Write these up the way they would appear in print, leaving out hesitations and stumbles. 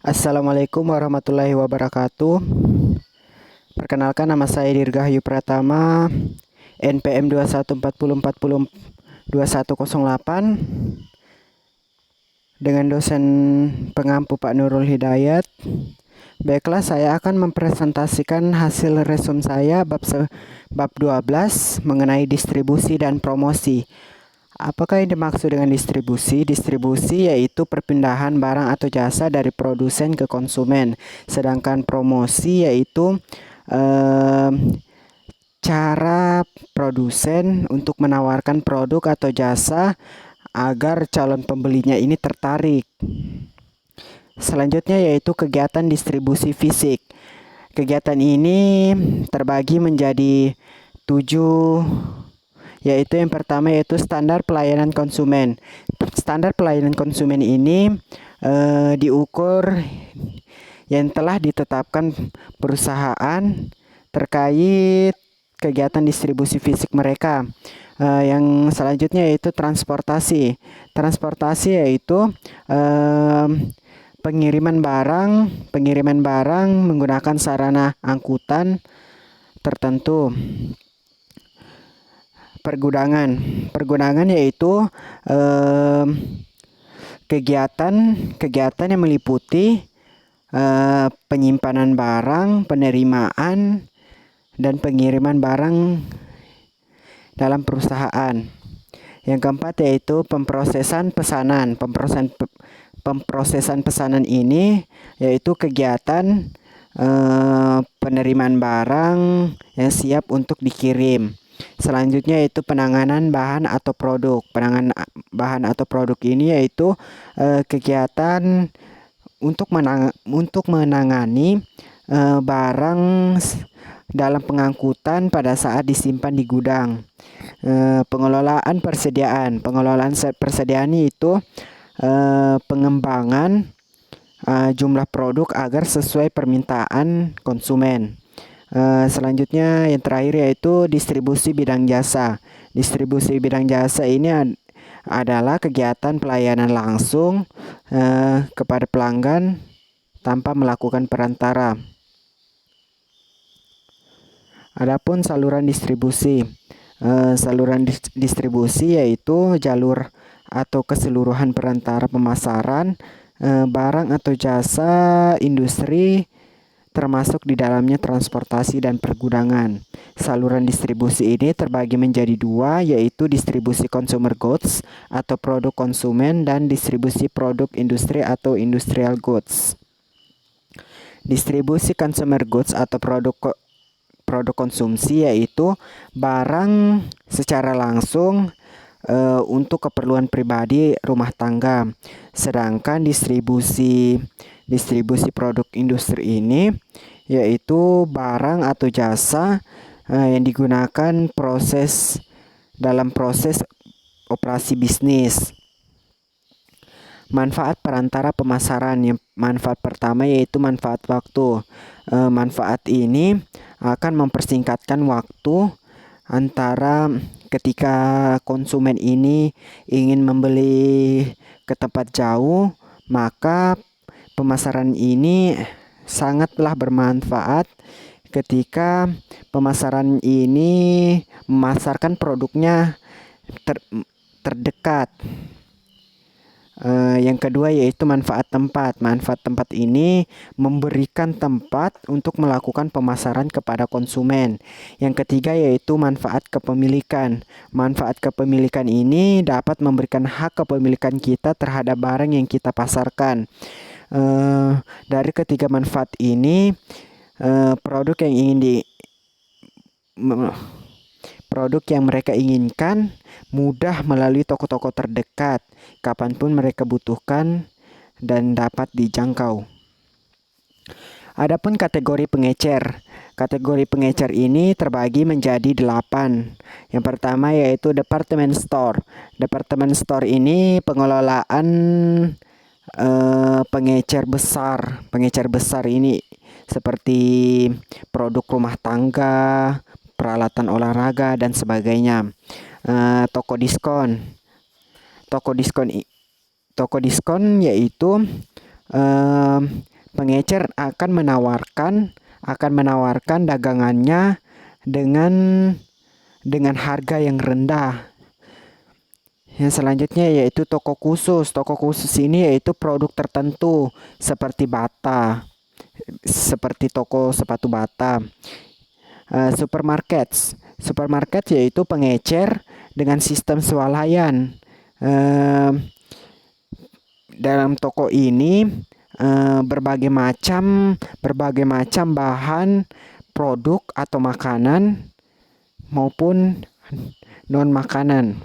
Assalamualaikum warahmatullahi wabarakatuh. Perkenalkan, nama saya Dirgahayu Pratama, NPM 2140402108, dengan dosen pengampu Pak Nurul Hidayat. Baiklah, saya akan mempresentasikan hasil resume saya bab 12 mengenai distribusi dan promosi. Apakah yang dimaksud dengan distribusi? Distribusi yaitu perpindahan barang atau jasa dari produsen ke konsumen. Sedangkan promosi yaitu cara produsen untuk menawarkan produk atau jasa agar calon pembelinya ini tertarik. Selanjutnya yaitu kegiatan distribusi fisik. Kegiatan ini terbagi menjadi 7, yaitu yang pertama yaitu standar pelayanan konsumen. Standar pelayanan konsumen ini diukur yang telah ditetapkan perusahaan terkait kegiatan distribusi fisik mereka. Yang selanjutnya yaitu transportasi. Transportasi yaitu pengiriman barang menggunakan sarana angkutan tertentu. Pergudangan yaitu kegiatan yang meliputi penyimpanan barang, penerimaan, dan pengiriman barang dalam perusahaan. Yang keempat yaitu pemrosesan pesanan. Pemrosesan pesanan ini yaitu kegiatan penerimaan barang yang siap untuk dikirim. Selanjutnya yaitu penanganan bahan atau produk. Penanganan bahan atau produk ini yaitu kegiatan untuk menangani barang dalam pengangkutan pada saat disimpan di gudang. Pengelolaan persediaan itu pengembangan jumlah produk agar sesuai permintaan konsumen. Selanjutnya yang terakhir yaitu distribusi bidang jasa. Distribusi bidang jasa ini adalah kegiatan pelayanan langsung kepada pelanggan tanpa melakukan perantara. Adapun saluran distribusi. Saluran distribusi yaitu jalur atau keseluruhan perantara pemasaran barang atau jasa industri, termasuk di dalamnya transportasi dan pergudangan. Saluran distribusi ini terbagi menjadi dua, yaitu distribusi consumer goods atau produk konsumen dan distribusi produk industri atau industrial goods. Distribusi consumer goods atau produk konsumsi yaitu barang secara langsung untuk keperluan pribadi rumah tangga. Sedangkan distribusi produk industri ini yaitu barang atau jasa yang digunakan dalam proses operasi bisnis. Manfaat perantara pemasaran. Yang manfaat pertama yaitu manfaat waktu. Manfaat ini akan mempersingkatkan waktu antara ketika konsumen ini ingin membeli ke tempat jauh, maka pemasaran ini sangatlah bermanfaat ketika pemasaran ini memasarkan produknya terdekat. Yang kedua yaitu manfaat tempat. Manfaat tempat ini memberikan tempat untuk melakukan pemasaran kepada konsumen. Yang ketiga yaitu manfaat kepemilikan. Manfaat kepemilikan ini dapat memberikan hak kepemilikan kita terhadap barang yang kita pasarkan. Dari ketiga manfaat ini, produk yang mereka inginkan mudah melalui toko-toko terdekat, kapanpun mereka butuhkan dan dapat dijangkau. Adapun kategori pengecer. Kategori pengecer ini terbagi menjadi 8. Yang pertama yaitu department store. Department store ini pengelolaan pengecer besar. Pengecer besar ini seperti produk rumah tangga, peralatan olahraga, dan sebagainya. Toko diskon. Toko diskon yaitu Pengecer akan menawarkan dagangannya dengan harga yang rendah. Yang selanjutnya yaitu toko khusus. Toko khusus ini yaitu produk tertentu seperti bata, seperti toko sepatu bata. Supermarket yaitu pengecer dengan sistem swalayan. Dalam toko ini berbagai macam bahan produk atau makanan maupun non makanan.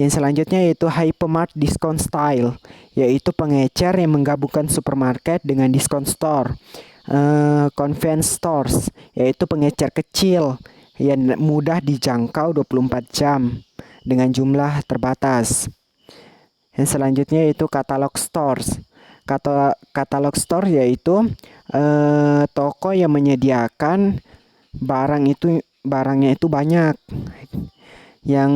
Yang selanjutnya yaitu hypermart discount style, yaitu pengecer yang menggabungkan supermarket dengan discount store. Convenience stores, yaitu pengecer kecil yang mudah dijangkau 24 jam dengan jumlah terbatas. Yang selanjutnya yaitu catalog stores. Catalog store yaitu toko yang menyediakan barangnya itu banyak. Yang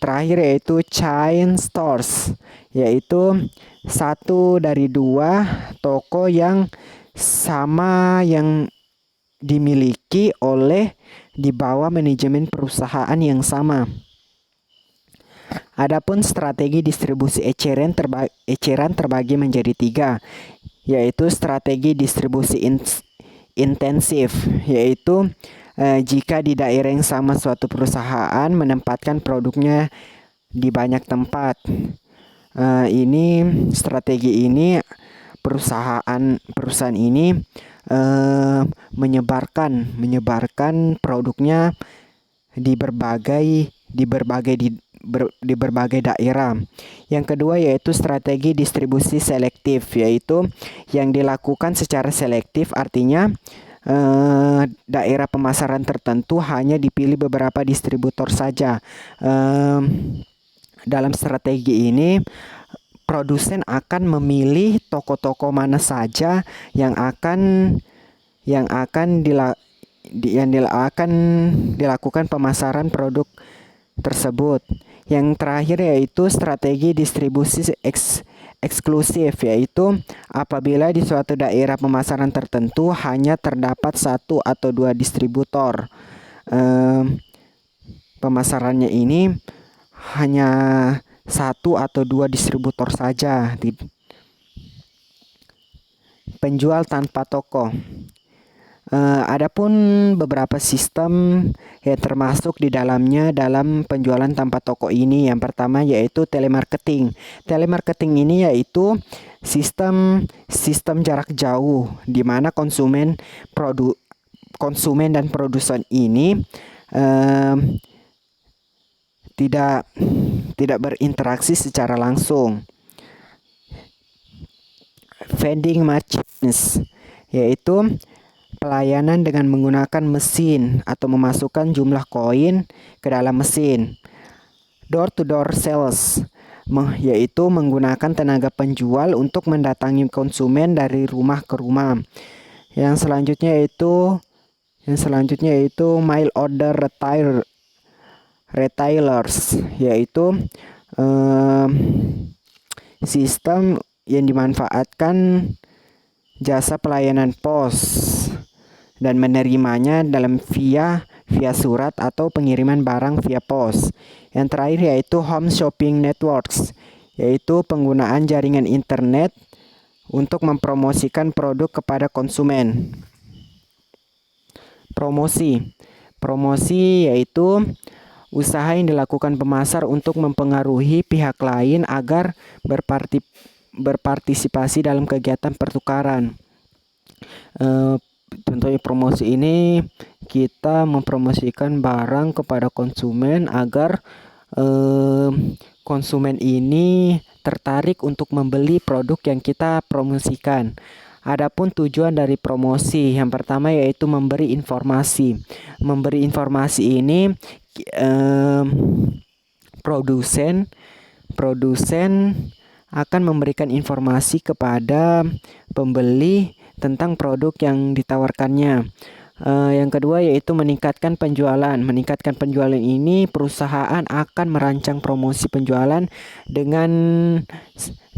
terakhir yaitu chain stores, yaitu 1 dari 2 toko yang sama yang dimiliki oleh di bawah manajemen perusahaan yang sama. Adapun strategi distribusi eceran terbagi menjadi 3, yaitu strategi distribusi intensif, yaitu jika di daerah yang sama suatu perusahaan menempatkan produknya di banyak tempat. Strategi ini perusahaan ini menyebarkan produknya di berbagai daerah. Yang kedua yaitu strategi distribusi selektif, yaitu yang dilakukan secara selektif, artinya daerah pemasaran tertentu hanya dipilih beberapa distributor saja. Dalam strategi ini produsen akan memilih toko-toko mana saja yang akan dilakukan pemasaran produk tersebut. Yang terakhir yaitu strategi distribusi eksklusif, yaitu apabila di suatu daerah pemasaran tertentu hanya terdapat 1 atau 2 distributor. Pemasarannya ini hanya 1 atau 2 distributor saja. Penjual tanpa toko. Adapun beberapa sistem yang termasuk di dalamnya dalam penjualan tanpa toko ini. Yang pertama yaitu telemarketing. Telemarketing ini yaitu sistem jarak jauh di mana konsumen dan produsen ini tidak berinteraksi secara langsung. Vending machines yaitu pelayanan dengan menggunakan mesin atau memasukkan jumlah koin ke dalam mesin. Door to door sales yaitu menggunakan tenaga penjual untuk mendatangi konsumen dari rumah ke rumah. Yang selanjutnya yaitu mail order retailers, yaitu sistem yang dimanfaatkan jasa pelayanan pos dan menerimanya via surat atau pengiriman barang via pos. Yang terakhir yaitu home shopping networks, yaitu penggunaan jaringan internet untuk mempromosikan produk kepada konsumen. Promosi yaitu usaha yang dilakukan pemasar untuk mempengaruhi pihak lain agar berpartisipasi dalam kegiatan pertukaran. Contohnya promosi ini kita mempromosikan barang kepada konsumen agar konsumen ini tertarik untuk membeli produk yang kita promosikan. Adapun tujuan dari promosi, yang pertama yaitu memberi informasi. Memberi informasi ini produsen akan memberikan informasi kepada pembeli tentang produk yang ditawarkannya. Yang kedua yaitu meningkatkan penjualan. Meningkatkan penjualan ini perusahaan akan merancang promosi penjualan dengan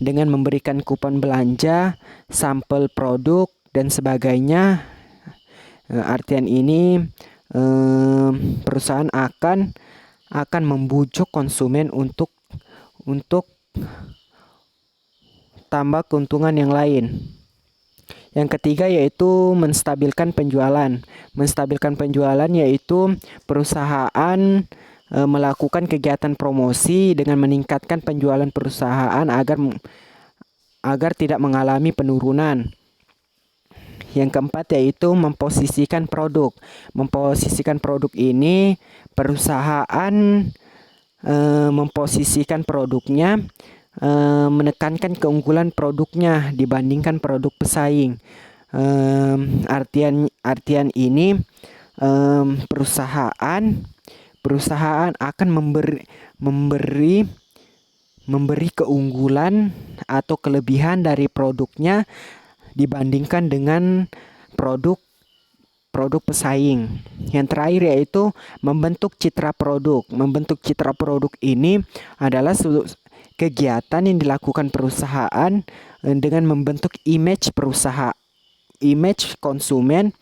memberikan kupon belanja, sampel produk dan sebagainya. Artian ini perusahaan akan membujuk konsumen untuk tambah keuntungan yang lain. Yang ketiga yaitu menstabilkan penjualan. Menstabilkan penjualan yaitu perusahaan melakukan kegiatan promosi dengan meningkatkan penjualan perusahaan agar tidak mengalami penurunan. Yang keempat yaitu memposisikan produk. Memposisikan produk ini perusahaan memposisikan produknya, menekankan keunggulan produknya dibandingkan produk pesaing. Artian ini perusahaan akan memberi keunggulan atau kelebihan dari produknya dibandingkan dengan produk pesaing. Yang terakhir yaitu membentuk citra produk. Membentuk citra produk ini adalah kegiatan yang dilakukan perusahaan dengan membentuk image konsumen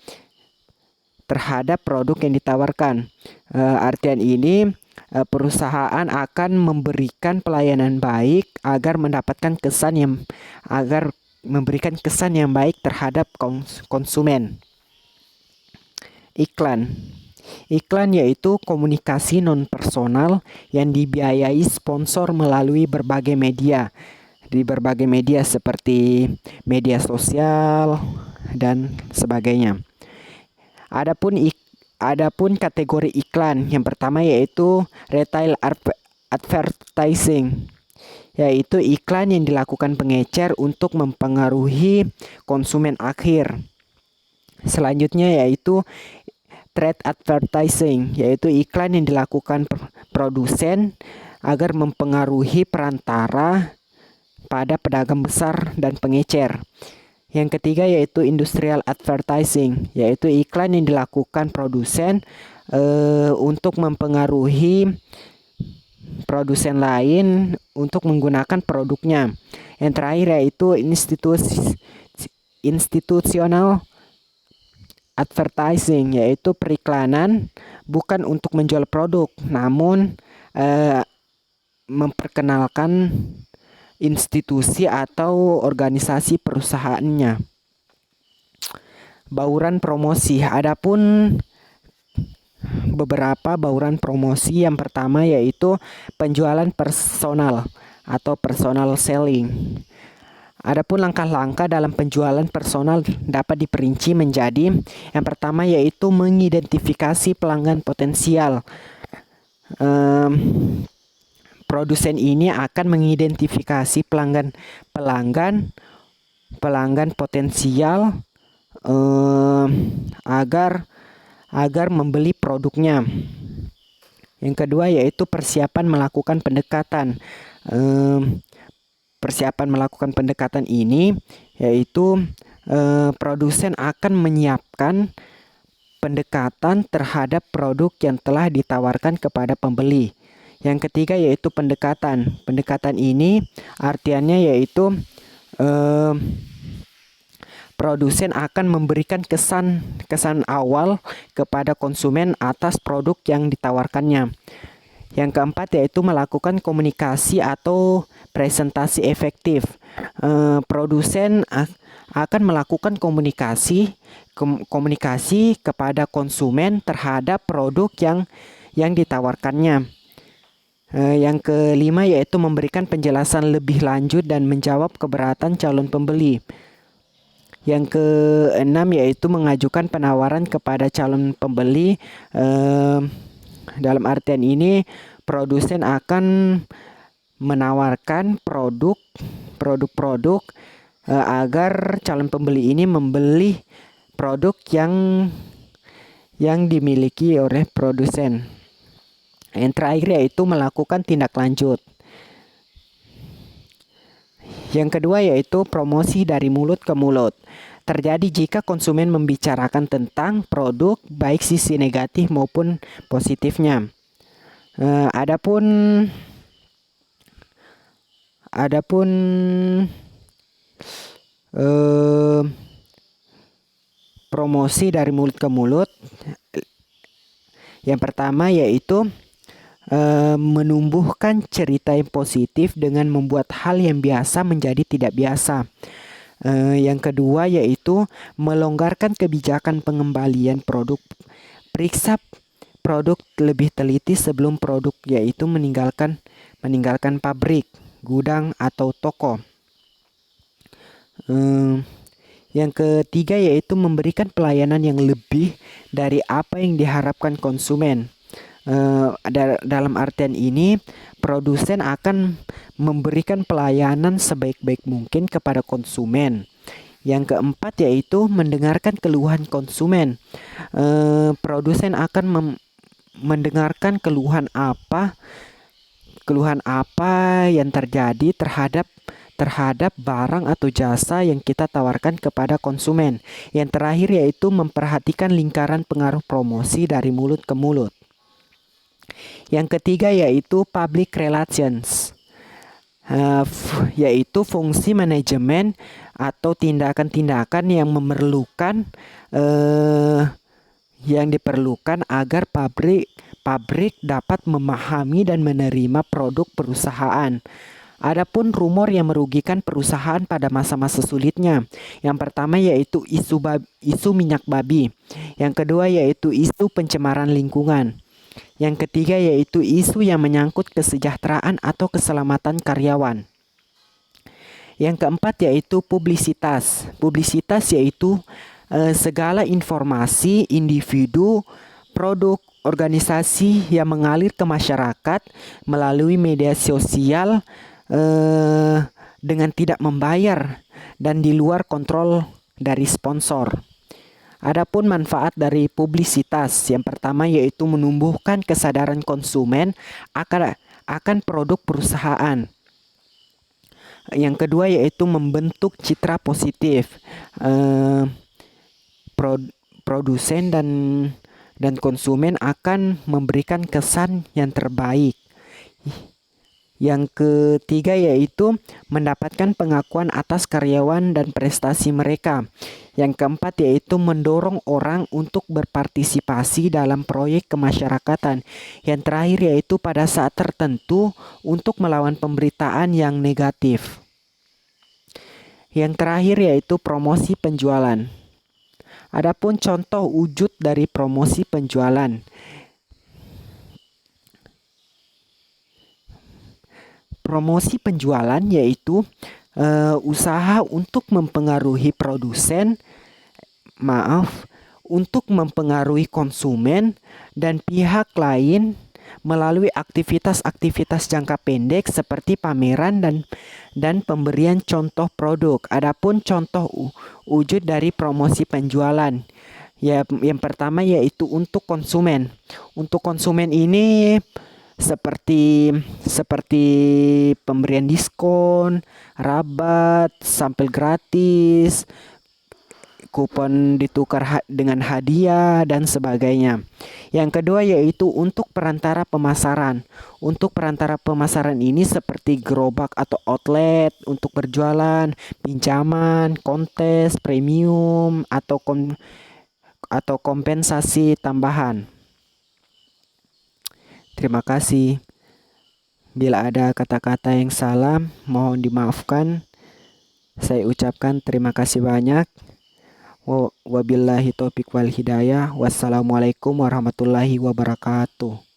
terhadap produk yang ditawarkan. Artian ini perusahaan akan memberikan pelayanan baik agar memberikan kesan yang baik terhadap konsumen. Iklan yaitu komunikasi non-personal yang dibiayai sponsor melalui berbagai media. Di berbagai media seperti media sosial dan sebagainya. Adapun kategori iklan yang pertama yaitu retail advertising, yaitu iklan yang dilakukan pengecer untuk mempengaruhi konsumen akhir. Selanjutnya yaitu trade advertising, yaitu iklan yang dilakukan produsen agar mempengaruhi perantara pada pedagang besar dan pengecer. Yang ketiga yaitu industrial advertising, yaitu iklan yang dilakukan produsen untuk mempengaruhi produsen lain untuk menggunakan produknya. Yang terakhir yaitu institutional advertising, yaitu periklanan bukan untuk menjual produk, namun memperkenalkan institusi atau organisasi perusahaannya. Bauran promosi. Adapun beberapa bauran promosi, yang pertama yaitu penjualan personal atau personal selling. Adapun langkah-langkah dalam penjualan personal dapat diperinci menjadi yang pertama yaitu mengidentifikasi pelanggan potensial. Produsen ini akan mengidentifikasi pelanggan potensial agar membeli produknya. Yang kedua yaitu persiapan melakukan pendekatan. Persiapan melakukan pendekatan ini yaitu produsen akan menyiapkan pendekatan terhadap produk yang telah ditawarkan kepada pembeli. Yang ketiga yaitu pendekatan. Pendekatan ini artiannya yaitu produsen akan memberikan kesan awal kepada konsumen atas produk yang ditawarkannya. Yang keempat yaitu melakukan komunikasi atau presentasi efektif. Produsen akan melakukan komunikasi kepada konsumen terhadap produk yang ditawarkannya. Yang kelima yaitu memberikan penjelasan lebih lanjut dan menjawab keberatan calon pembeli. Yang keenam yaitu mengajukan penawaran kepada calon pembeli. Dalam artian ini produsen akan menawarkan produk-produk agar calon pembeli ini membeli produk yang dimiliki oleh produsen. Yang terakhir yaitu melakukan tindak lanjut. Yang kedua yaitu promosi dari mulut ke mulut. Terjadi jika konsumen membicarakan tentang produk baik sisi negatif maupun positifnya. Adapun eh, promosi dari mulut ke mulut, yang pertama yaitu menumbuhkan cerita yang positif dengan membuat hal yang biasa menjadi tidak biasa. Yang kedua yaitu melonggarkan kebijakan pengembalian produk. Periksa produk lebih teliti sebelum produk yaitu meninggalkan pabrik, gudang atau toko. Yang ketiga yaitu memberikan pelayanan yang lebih dari apa yang diharapkan konsumen. Dalam artian ini, produsen akan memberikan pelayanan sebaik-baik mungkin kepada konsumen. Yang keempat yaitu mendengarkan keluhan konsumen. Produsen akan mendengarkan keluhan apa yang terjadi terhadap barang atau jasa yang kita tawarkan kepada konsumen. Yang terakhir yaitu memperhatikan lingkaran pengaruh promosi dari mulut ke mulut. Yang ketiga yaitu public relations, yaitu fungsi manajemen atau tindakan-tindakan yang diperlukan agar pabrik dapat memahami dan menerima produk perusahaan. Adapun rumor yang merugikan perusahaan pada masa-masa sulitnya. Yang pertama yaitu isu minyak babi. Yang kedua yaitu isu pencemaran lingkungan. Yang ketiga yaitu isu yang menyangkut kesejahteraan atau keselamatan karyawan. Yang keempat yaitu publisitas. Publisitas yaitu segala informasi, individu, produk, organisasi yang mengalir ke masyarakat melalui media sosial dengan tidak membayar dan di luar kontrol dari sponsor. Adapun manfaat dari publisitas, yang pertama yaitu menumbuhkan kesadaran konsumen akan produk perusahaan. Yang kedua yaitu membentuk citra positif. Produsen dan konsumen akan memberikan kesan yang terbaik. Yang ketiga yaitu mendapatkan pengakuan atas karyawan dan prestasi mereka. Yang keempat yaitu mendorong orang untuk berpartisipasi dalam proyek kemasyarakatan. Yang terakhir yaitu pada saat tertentu untuk melawan pemberitaan yang negatif. Yang terakhir yaitu promosi penjualan. Adapun contoh wujud dari promosi penjualan. Promosi penjualan yaitu usaha untuk mempengaruhi untuk mempengaruhi konsumen dan pihak lain melalui aktivitas-aktivitas jangka pendek seperti pameran dan pemberian contoh produk. Adapun contoh wujud dari promosi penjualan, ya, yang pertama yaitu untuk konsumen. Untuk konsumen ini seperti pemberian diskon, rabat, sampel gratis, kupon ditukar dengan hadiah dan sebagainya. Yang kedua yaitu untuk perantara pemasaran. Untuk perantara pemasaran ini seperti gerobak atau outlet untuk berjualan, pinjaman, kontes, premium atau kompensasi tambahan. Terima kasih. Bila ada kata-kata yang salah, mohon dimaafkan. Saya ucapkan terima kasih banyak. Wabillahi taufiq wal hidayah. Wassalamualaikum warahmatullahi wabarakatuh.